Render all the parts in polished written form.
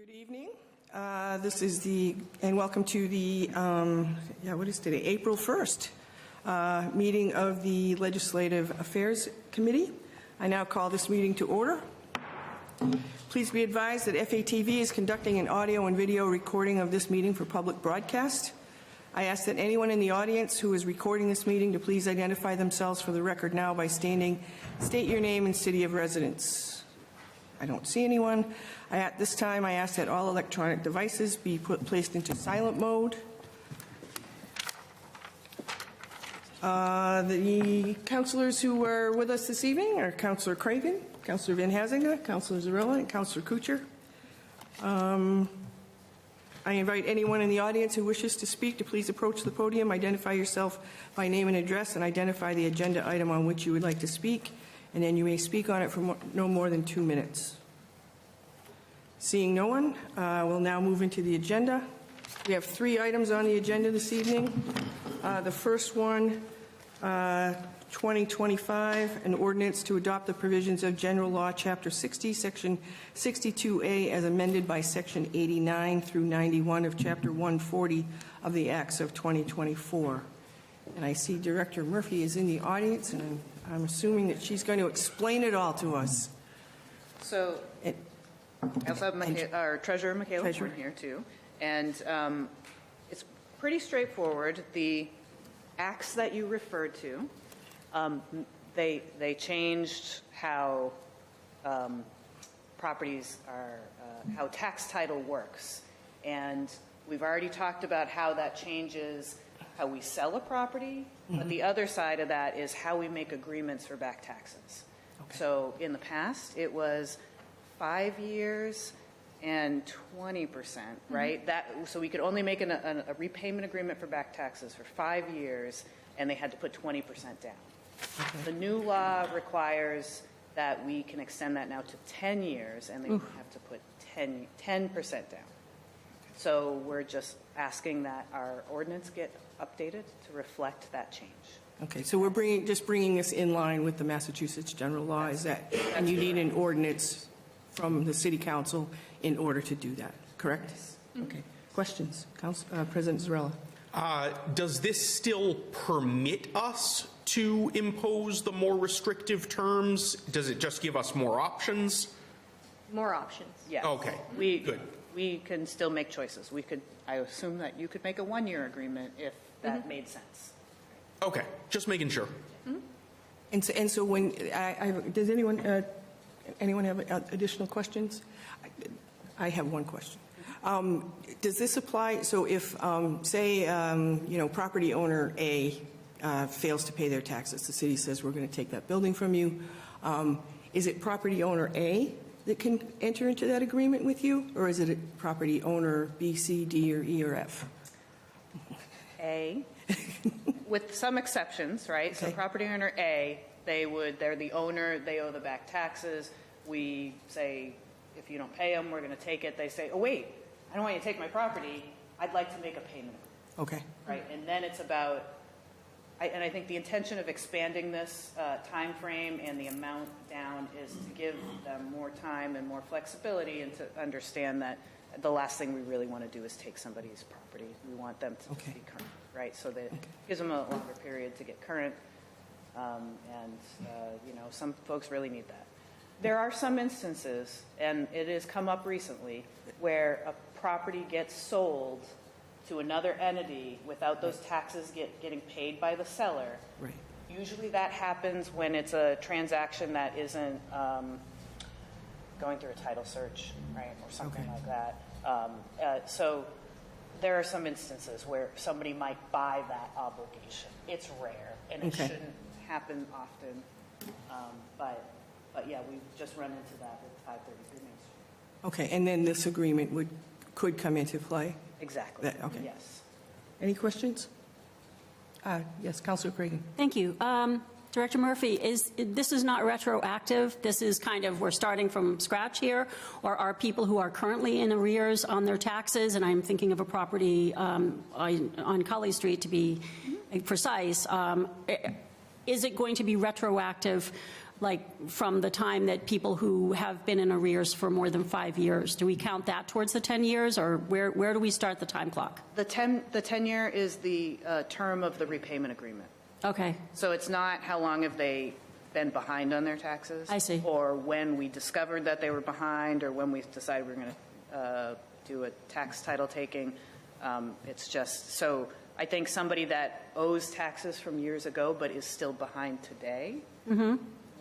Good evening. This is and welcome to the, what is today? April 1st meeting of the Legislative Affairs Committee. I now call this meeting to order. Please be advised that FATV is conducting an audio and video recording of this meeting for public broadcast. I ask that anyone in the audience who is recording this meeting to please identify themselves for the record now by state your name and city of residence. I don't see anyone. At this time, I ask that all electronic devices be placed into silent mode. The councilors who are with us this evening are Councillor Craven, Councillor Van Hazinga, Councillor Zarella, and Councillor Kuchar. I invite anyone in the audience who wishes to speak to please approach the podium, identify yourself by name and address, and identify the agenda item on which you would like to speak, and then you may speak on it for no more than 2 minutes. Seeing no one, we'll now move into the agenda. We have 3 items on the agenda this evening. The first one, 2025, an ordinance to adopt the provisions of General Law, Chapter 60, Section 62A, as amended by Section 89 through 91 of Chapter 140 of the Acts of 2024. And I see Director Murphy is in the audience, and I'm assuming that she's going to explain it all to us. So, I also have our Treasurer, Michaela Horn, here, too. And it's pretty straightforward. The acts that you referred to, they changed how properties are, how tax title works. And we've already talked about how that changes how we sell a property, but the other side of that is how we make agreements for back taxes. Okay. So in the past, it was 5 years and 20%, right? So we could only make a repayment agreement for back taxes for 5 years, and they had to put 20% down. Okay. The new law requires that we can extend that now to 10 years, and they have to put 10% down. So we're just asking that our ordinance get updated to reflect that change. Okay, so we're bringing this in line with the Massachusetts general law. Is that, and you need an ordinance from the City Council in order to do that, correct? Yes. Okay. Questions? President Zarella. Does this still permit us to impose the more restrictive terms? Does it just give us more options? More options. Yes. Okay. Good. We can still make choices. I assume that you could make a 1-year agreement if that made sense. Okay, just making sure. And so when does anyone have additional questions? I have one question. Does this apply? So if say property owner A fails to pay their taxes, the city says we're going to take that building from you. Is it property owner A that can enter into that agreement with you, or is it a property owner B, C, D, or E, or F? A, with some exceptions, right? Okay. So property owner A, they're the owner, they owe the back taxes. We say, if you don't pay them, we're going to take it. They say, oh wait, I don't want you to take my property. I'd like to make a payment. Okay. Right, and then it's about. And I think the intention of expanding this time frame and the amount down is to give them more time and more flexibility, and to understand that the last thing we really want to do is take somebody's property. We want them to be current, right? So that gives them a longer period to get current, some folks really need that. There are some instances, and it has come up recently, where a property gets sold to another entity without those taxes getting paid by the seller. Right. Usually that happens when it's a transaction that isn't going through a title search, right, or something like that. So there are some instances where somebody might buy that obligation. It's rare, and it shouldn't happen often. But yeah, we've just run into that with 533 Main Street. Okay, and then this agreement could come into play? Exactly. Okay. Yes. Any questions? Yes, Councilor Cragen. Thank you. Director Murphy, this is not retroactive? This is kind of, we're starting from scratch here? Or are people who are currently in arrears on their taxes, and I'm thinking of a property on Cully Street to be precise, is it going to be retroactive, like from the time that people who have been in arrears for more than 5 years? Do we count that towards the 10 years, or where do we start the time clock? The 10-year is the term of the repayment agreement. Okay. So it's not how long have they been behind on their taxes. I see. Or when we discovered that they were behind, or when we decided we were going to do a tax title taking. It's just, so I think somebody that owes taxes from years ago but is still behind today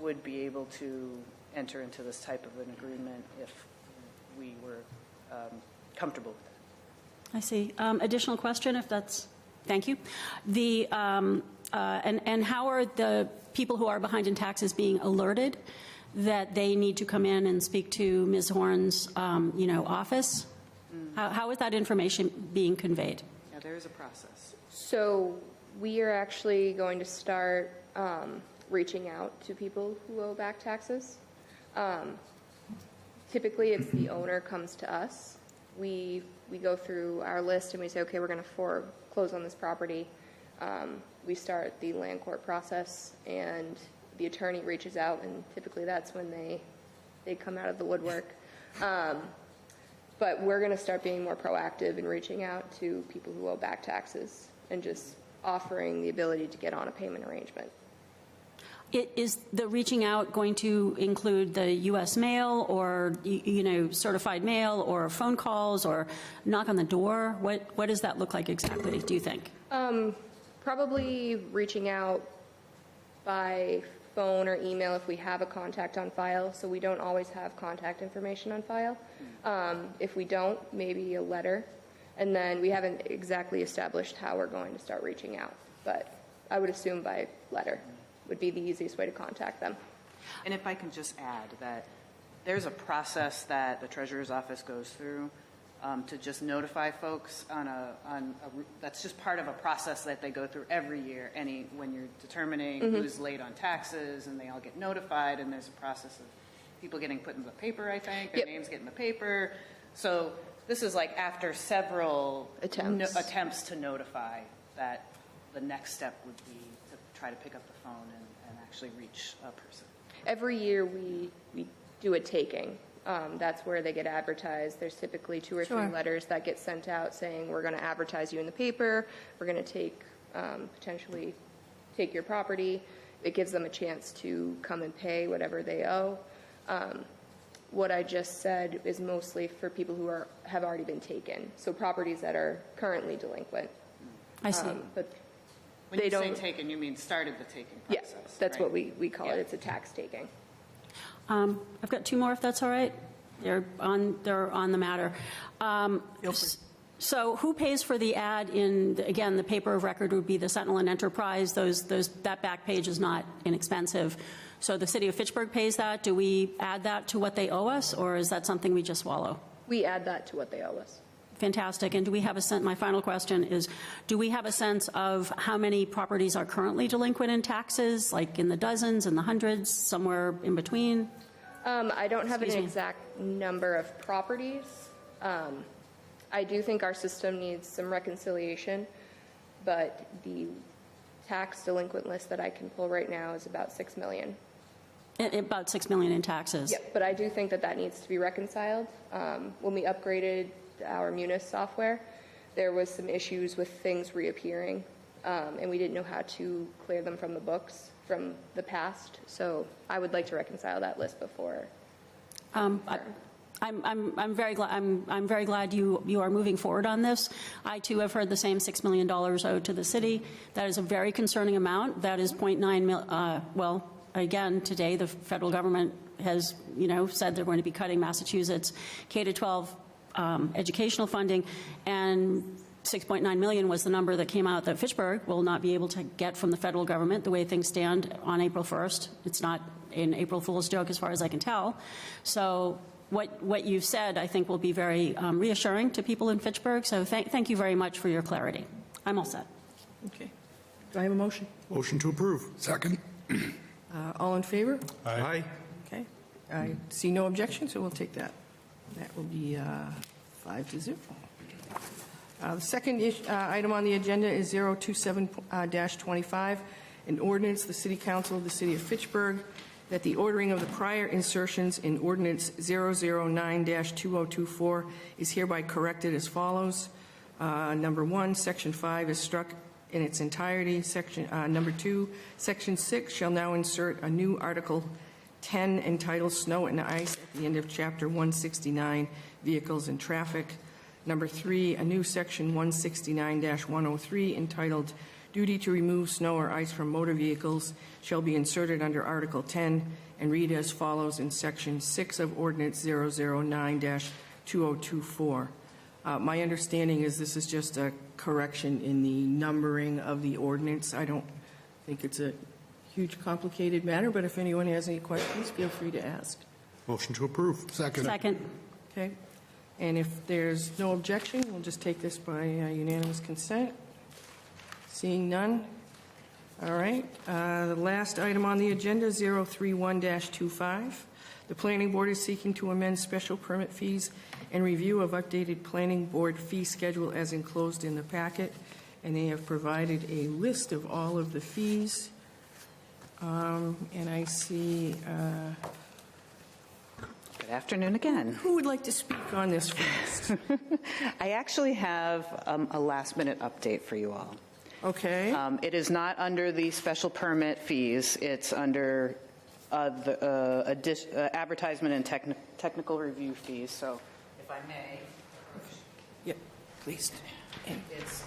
would be able to enter into this type of an agreement if we were comfortable with it. I see. Additional question, if that's, thank you. And how are the people who are behind in taxes being alerted that they need to come in and speak to Ms. Horn's, office? How is that information being conveyed? Yeah, there is a process. So we are actually going to start reaching out to people who owe back taxes. Typically, if the owner comes to us, we go through our list and we say, okay, we're going to foreclose on this property. We start the land court process, and the attorney reaches out, and typically that's when they come out of the woodwork. But we're going to start being more proactive in reaching out to people who owe back taxes and just offering the ability to get on a payment arrangement. Is the reaching out going to include the U.S. mail or, certified mail or phone calls or knock on the door? What does that look like exactly, do you think? Probably reaching out by phone or email if we have a contact on file, so we don't always have contact information on file. If we don't, maybe a letter. And then we haven't exactly established how we're going to start reaching out, but I would assume by letter would be the easiest way to contact them. And if I can just add that there's a process that the treasurer's office goes through to just notify folks that's just part of a process that they go through every year. When you're determining who's late on taxes, and they all get notified, and there's a process of people getting put in the paper, I think, their names get in the paper. So this is like after several attempts to notify, that the next step would be to try to pick up the phone and actually reach a person. Every year we do a taking. That's where they get advertised. There's typically 2 or 3 letters that get sent out saying, we're going to advertise you in the paper, we're going to potentially take your property. It gives them a chance to come and pay whatever they owe. What I just said is mostly for people who have already been taken, so properties that are currently delinquent. I see. But When you say taken, you mean started the taking process? Yes, that's right? what we call it. It's a tax taking. I've got 2 more, if that's all right. They're on the matter. So who pays for the ad again, the paper of record would be the Sentinel and Enterprise. That back page is not inexpensive. So the city of Fitchburg pays that. Do we add that to what they owe us, or is that something we just swallow? We add that to what they owe us. Fantastic. And do we have a sense, my final question is, do we have a sense of how many properties are currently delinquent in taxes, like in the dozens, in the hundreds, somewhere in between? I don't have an exact number of properties. I do think our system needs some reconciliation, but the tax delinquent list that I can pull right now is about 6 million. About $6 million in taxes. Yep, but I do think that needs to be reconciled. When we upgraded our Munis software, there was some issues with things reappearing, and we didn't know how to clear them from the books from the past. So I would like to reconcile that list before. I'm very glad. I'm very glad you are moving forward on this. I too have heard the same $6 million owed to the city. That is a very concerning amount. That is 0.9 mil. Well, again, today the federal government has said they're going to be cutting Massachusetts K-12 educational funding, and 6.9 million was the number that came out that Fitchburg will not be able to get from the federal government the way things stand on April 1st. It's not an April Fool's joke as far as I can tell. So what you've said, I think, will be very reassuring to people in Fitchburg. So thank you very much for your clarity. I'm all set. Okay. Do I have a motion? Motion to approve. Second. All in favor? Aye. Okay. I see no objection, so we'll take that. That will be 5-0. The second item on the agenda is 027-25, An ordinance, the City Council of the City of Fitchburg, that the ordering of the prior insertions in Ordinance 009-2024 is hereby corrected as follows. Number 1, Section 5 is struck in its entirety. Number 2, Section 6 shall now insert a new Article 10 entitled Snow and Ice at the end of Chapter 169, Vehicles and Traffic. Number 3, a new Section 169-103 entitled Duty to Remove Snow or Ice from Motor Vehicles shall be inserted under Article 10 and read as follows in Section 6 of Ordinance 009-2024. My understanding is this is just a correction in the numbering of the ordinance. I don't think it's a huge complicated matter, but if anyone has any questions, feel free to ask. Motion to approve. Second. Second. Okay? And if there's no objection, we'll just take this by unanimous consent. Seeing none. All right. The last item on the agenda, 031-25. The Planning Board is seeking to amend special permit fees and review of updated Planning Board fee schedule as enclosed in the packet. And they have provided a list of all of the fees. And I see, Good afternoon again. who would like to speak on this first? I actually have a last-minute update for you all. Okay. It is not under the special permit fees. It's under the advertisement and technical review fees. So, if I may, Yep, please. it's.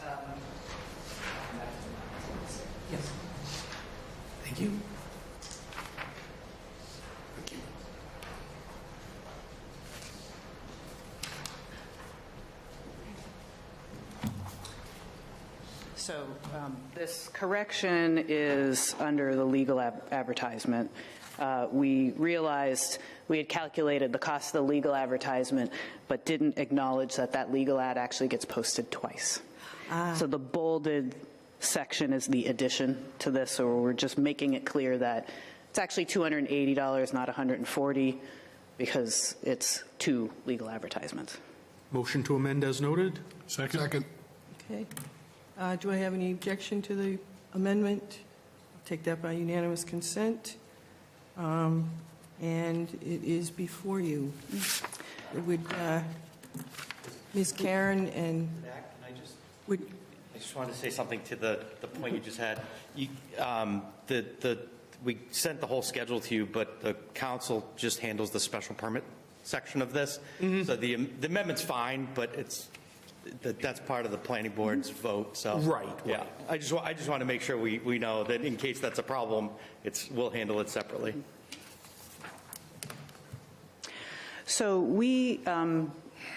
Yes. Thank you. So this correction is under the legal advertisement. We realized we had calculated the cost of the legal advertisement, but didn't acknowledge that that legal ad actually gets posted twice. So the bolded section is the addition to this, so we're just making it clear that it's actually $280, not $140, because it's 2 legal advertisements. Motion to amend as noted. Second. Okay. Do I have any objection to the amendment? I'll take that by unanimous consent. And it is before you. Would Ms. Karen and would I just wanted to say something to the point you just had. We sent the whole schedule to you, but the council just handles the special permit section of this. So the amendment's fine, but that's part of the planning board's vote. So Right. yeah, I just want to make sure we know that in case that's a problem, we'll handle it separately. So we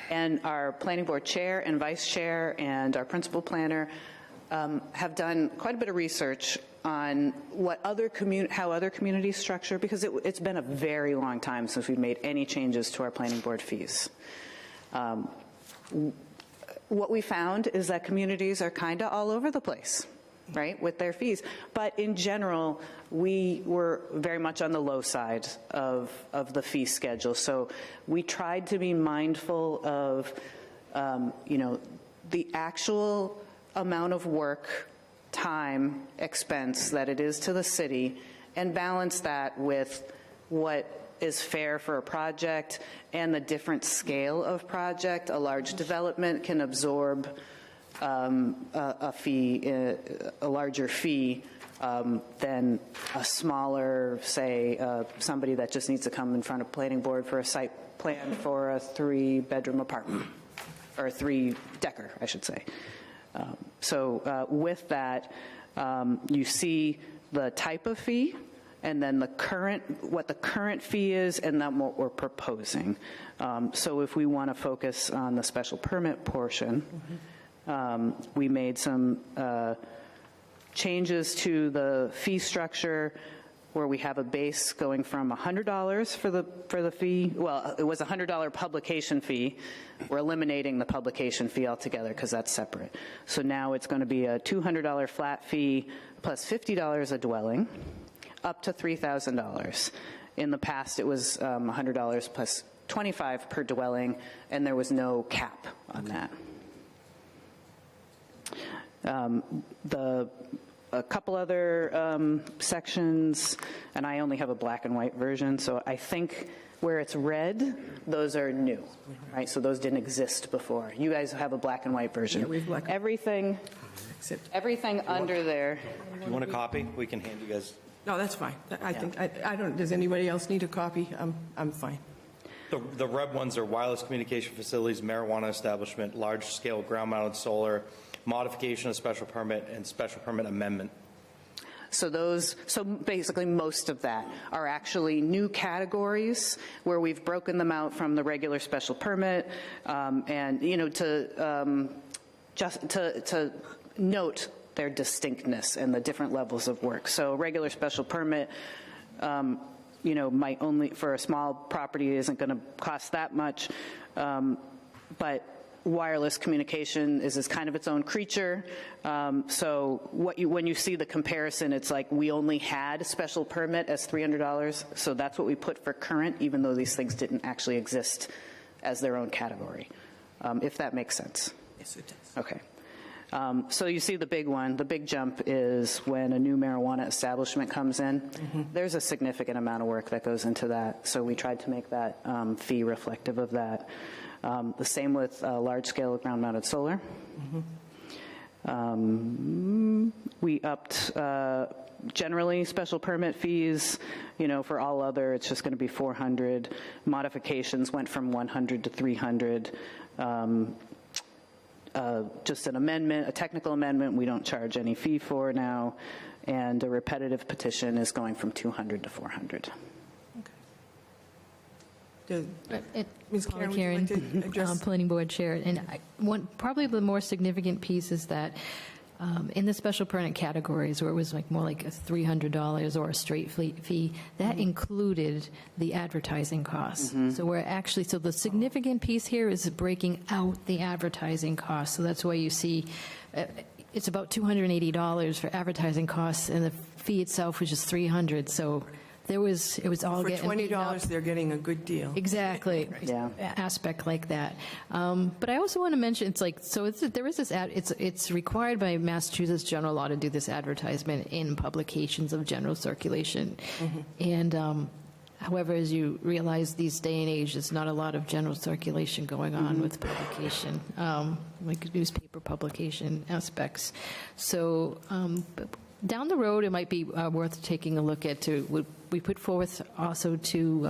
and our planning board chair and vice chair and our principal planner have done quite a bit of research on how other communities structure, because it's been a very long time since we've made any changes to our planning board fees. What we found is that communities are kind of all over the place, right, with their fees. But in general, we were very much on the low side of the fee schedule. So we tried to be mindful of, the actual amount of work, time, expense that it is to the city, and balance that with what is fair for a project and the different scale of project. A large development can absorb a larger fee than a smaller, say, somebody that just needs to come in front of planning board for a site plan for a 3-bedroom apartment, or a 3-decker, I should say. So with that, you see the type of fee, and then what the current fee is, and then what we're proposing. So if we want to focus on the special permit portion, we made some changes to the fee structure, where we have a base going from $100 for the fee. Well, it was a $100 publication fee. We're eliminating the publication fee altogether because that's separate. So now it's going to be a $200 flat fee plus $50 a dwelling, up to $3,000. In the past, it was $100 plus $25 per dwelling, and there was no cap on that. The a couple other sections, and I only have a black and white version, so I think where it's red, those are new, right? So those didn't exist before. You guys have a black and white version. Yeah, we have black and- Everything, Except, everything under there. You want a copy? We can hand you guys. no, that's fine. I think, I don't, does anybody else need a copy? I'm fine. The red ones are wireless communication facilities, marijuana establishment, large-scale ground-mounted solar, modification of special permit, and special permit amendment. So basically most of that are actually new categories where we've broken them out from the regular special permit, and, to note their distinctness and the different levels of work. So regular special permit, might only, for a small property, isn't going to cost that much, but wireless communication is kind of its own creature. So when you see the comparison, it's like we only had special permit as $300. So that's what we put for current, even though these things didn't actually exist as their own category, if that makes sense. Yes, it does. Okay. So you see the big one, the big jump is when a new marijuana establishment comes in. Mm-hmm. There's a significant amount of work that goes into that. So we tried to make that fee reflective of that. The same with large-scale ground-mounted solar. Mm-hmm. We upped generally special permit fees. For all other, it's just going to be $400. Modifications went from $100 to $300. Just an amendment, a technical amendment, we don't charge any fee for now. And a repetitive petition is going from $200 to $400. Ms. Paula Karen, would you like to address? Planning Board Chair. And probably the more significant piece is that in the special permit categories, where it was more like a $300 or a straight fee, that included the advertising costs. So so the significant piece here is breaking out the advertising costs. So that's why you see it's about $280 for advertising costs, and the fee itself was just $300. So it was all For getting $20, they're getting a good deal. Exactly. Yeah. Aspect like that. But I also want to mention, there is this it's required by Massachusetts general law to do this advertisement in publications of general circulation. And however, as you realize these day and age, there's not a lot of general circulation going on with publication, like newspaper publication aspects. So down the road, it might be worth taking a look at we put forth also to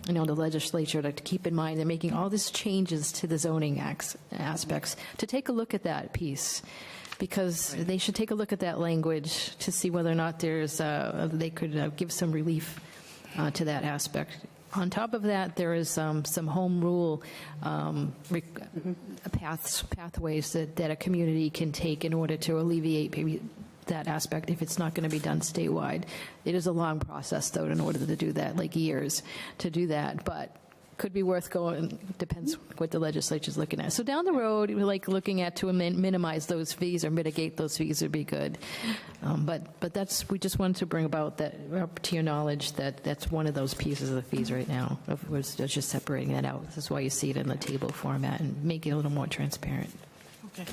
the legislature to keep in mind they're making all these changes to the zoning aspects, to take a look at that piece, because they should take a look at that language to see whether or not they could give some relief to that aspect. On top of that, there is some home rule pathways that a community can take in order to alleviate maybe that aspect if it's not going to be done statewide. It is a long process, though, in order to do that, like years to do that, but could be worth going, depends what the legislature's looking at. So down the road, we're looking at to minimize those fees or mitigate those fees would be good. But we just wanted to bring about that up to your knowledge that that's one of those pieces of the fees right now. We're just separating that out. This is why you see it in the table format and make it a little more transparent. Okay.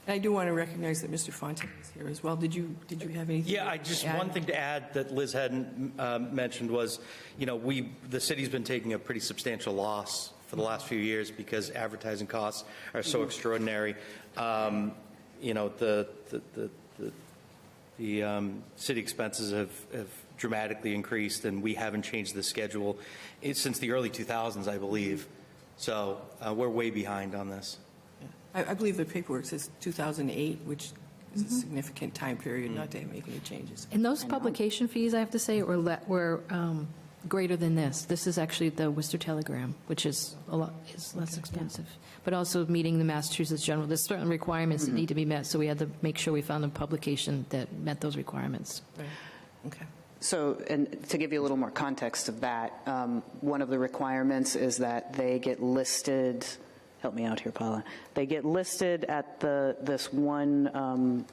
I do want to recognize that Mr. Fontaine is here as well. Did you have anything? Yeah, one thing to add that Liz hadn't mentioned was, the city's been taking a pretty substantial loss for the last few years because advertising costs are so extraordinary. The city expenses have dramatically increased, and we haven't changed the schedule since the early 2000s, I believe. So we're way behind on this. I believe the paperwork says 2008, which is a significant time period not to make any changes. And those publication fees, I have to say, were greater than this. This is actually the Worcester Telegram, which is less expensive, but also meeting the Massachusetts General. There's certain requirements that need to be met, so we had to make sure we found a publication that met those requirements. Right. Okay. So, and to give you a little more context of that, one of the requirements is that they get listed. Help me out here, Paula. They get listed at this one.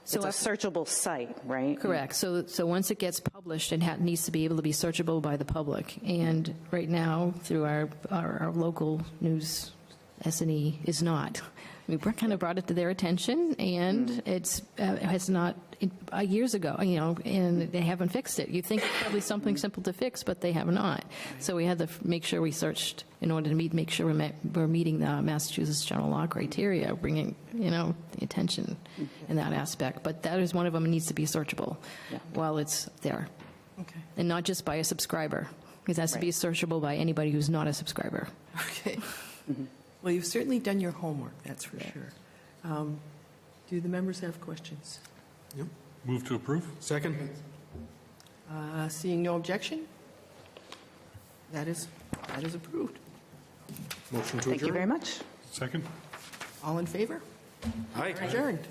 It's a searchable site, right? Correct. So once it gets published, it needs to be able to be searchable by the public. And right now, through our local news, S&E is not. We kind of brought it to their attention, and it's has not years ago, and they haven't fixed it. You think it's probably something simple to fix, but they have not. So we had to make sure we searched in order to make sure we're meeting the Massachusetts general law criteria, bringing the attention in that aspect. But that is one of them. It needs to be searchable while it's there, and not just by a subscriber. Because it has to be searchable by anybody who's not a subscriber. Okay. Well, you've certainly done your homework, that's for sure. Do the members have questions? Yep. Move to approve? Second? Seeing no objection? That is approved. Motion to Thank you very adjourn? much. Second? All in favor? Aye. Adjourned.